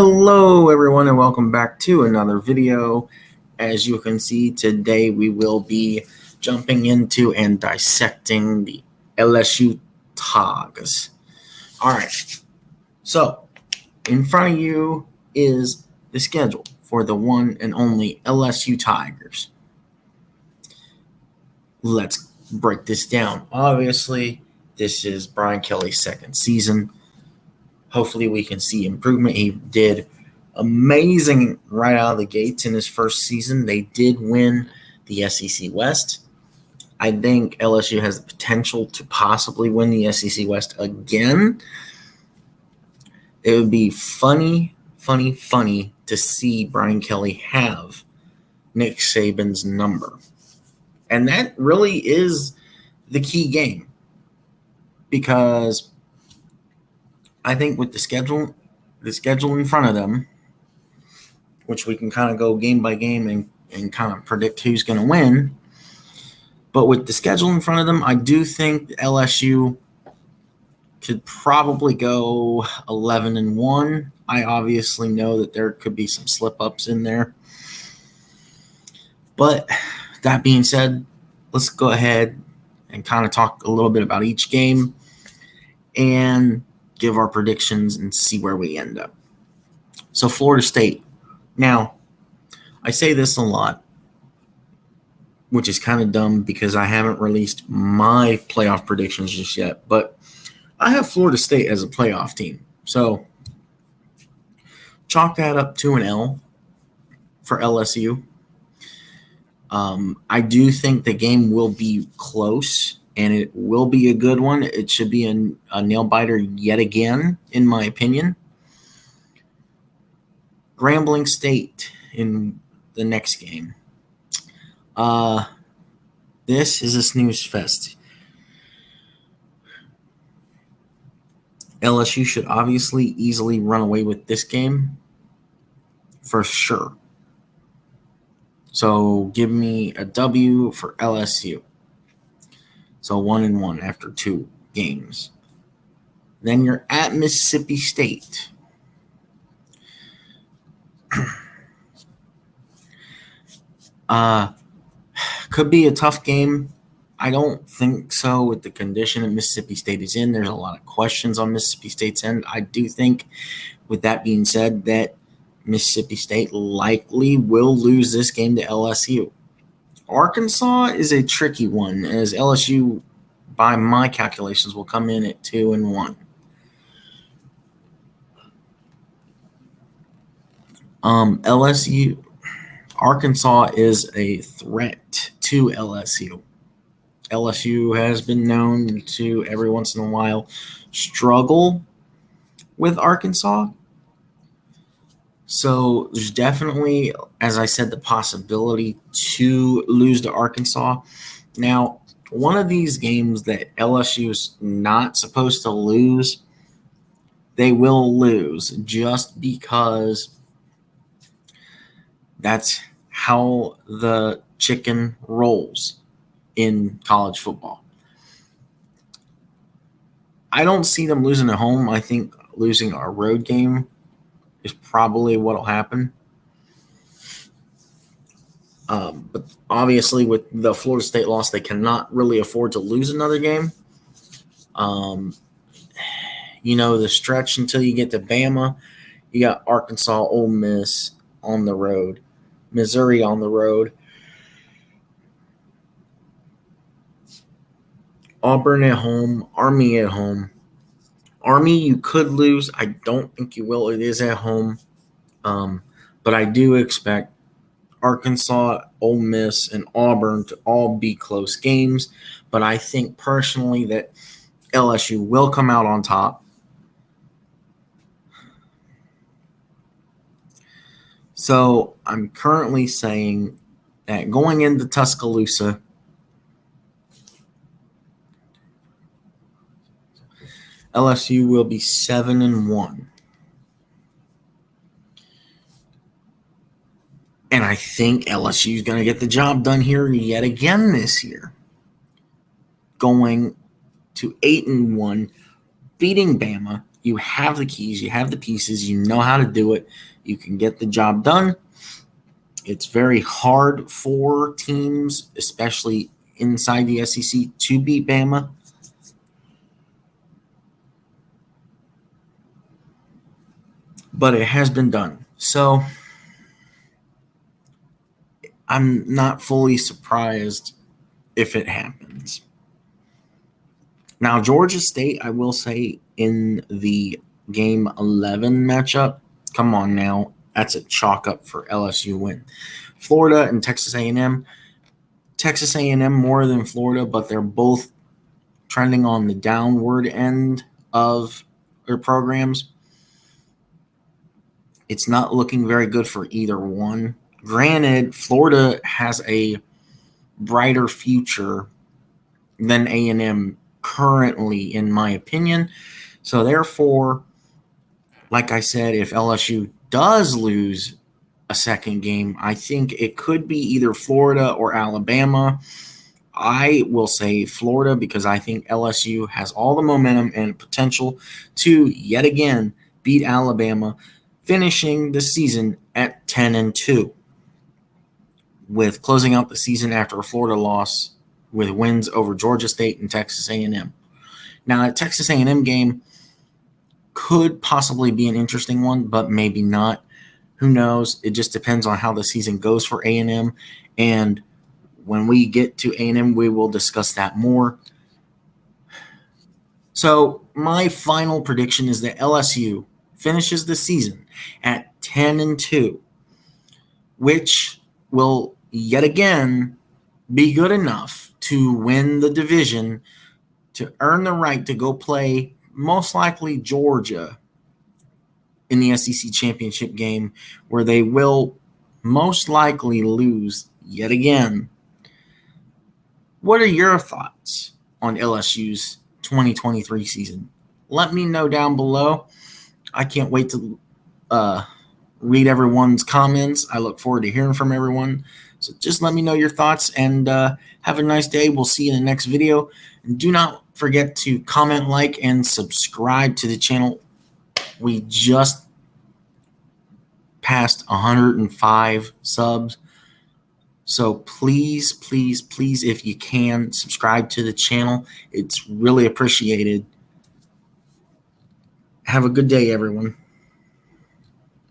Hello everyone and welcome back to another video. As you can see, today we will be jumping into and dissecting the LSU Tigers. Alright, so in front of you is the schedule for the one and only LSU Tigers. Let's break this down. Obviously, this is Brian Kelly's second season. Hopefully we can see improvement. He did amazing right out of the gates in his first season. They did win the SEC West. I think LSU has the potential to possibly win the SEC West again. It would be funny to see Brian Kelly have Nick Saban's number. And that really is the key game, because I think with the schedule in front of them, which we can kind of go game by game and kind of predict who's going to win. But with the schedule in front of them, I do think LSU could probably go 11-1. I obviously know that there could be some slip-ups in there. But that being said, let's go ahead and kind of talk a little bit about each game and give our predictions and see where we end up. So Florida State. Now, I say this a lot, which is kind of dumb because I haven't released my playoff predictions just yet, but I have Florida State as a playoff team. So chalk that up to an L for LSU. I do think the game will be close, and it will be a good one. It should be a nail-biter yet again, in my opinion. Grambling State in the next game. This is a snooze fest. LSU should obviously easily run away with this game, for sure. So give me a W for LSU. So 1-1 after 2 games. Then you're at Mississippi State. Could be a tough game. I don't think so with the condition that Mississippi State is in. There's a lot of questions on Mississippi State's end. I do think, with that being said, that Mississippi State likely will lose this game to LSU. Arkansas is a tricky one, as LSU, by my calculations, will come in at 2-1. Arkansas is a threat to LSU. LSU has been known to, every once in a while, struggle with Arkansas. So there's definitely, as I said, the possibility to lose to Arkansas. Now, one of these games that LSU is not supposed to lose, they will lose just because that's how the chicken rolls in college football. I don't see them losing at home. I think losing a road game is probably what will happen. But obviously, with the Florida State loss, they cannot really afford to lose another game. The stretch until you get to Bama, you got Arkansas, Ole Miss on the road, Missouri on the road, Auburn at home, Army at home. Army, you could lose. I don't think you will. It is at home. But I do expect Arkansas, Ole Miss, and Auburn to all be close games. But I think personally that LSU will come out on top. So I'm currently saying that going into Tuscaloosa, LSU will be 7-1. And I think LSU is going to get the job done here yet again this year. Going to 8-1, beating Bama, You have the keys, you have the pieces, you know how to do it. You can get the job done. It's very hard for teams, especially inside the SEC, to beat Bama. But it has been done. So I'm not fully surprised if it happens. Now, Georgia State, I will say, in the Game 11 matchup, come on now, that's a chalk up for LSU win. Florida and Texas A&M. Texas A&M more than Florida, but they're both trending on the downward end of their programs. It's not looking very good for either one. Granted, Florida has a brighter future than A&M currently, in my opinion. So therefore, like I said, if LSU does lose a second game, I think it could be either Florida or Alabama. I will say Florida because I think LSU has all the momentum and potential to yet again beat Alabama, finishing the season at 10-2, with closing out the season after a Florida loss with wins over Georgia State and Texas A&M. Now, that Texas A&M game could possibly be an interesting one, but maybe not. Who knows? It just depends on how the season goes for A&M. And when we get to A&M, we will discuss that more. So my final prediction is that LSU finishes the season at 10-2, which will yet again be good enough to win the division, to earn the right to go play most likely Georgia in the SEC championship game, where they will most likely lose yet again. What are your thoughts on LSU's 2023 season? Let me know down below. I can't wait to read everyone's comments. I look forward to hearing from everyone. So just let me know your thoughts, and have a nice day. We'll see you in the next video. And do not forget to comment, like, and subscribe to the channel. We just passed 105 subs. So please, please, please, if you can, subscribe to the channel. It's really appreciated. Have a good day, everyone.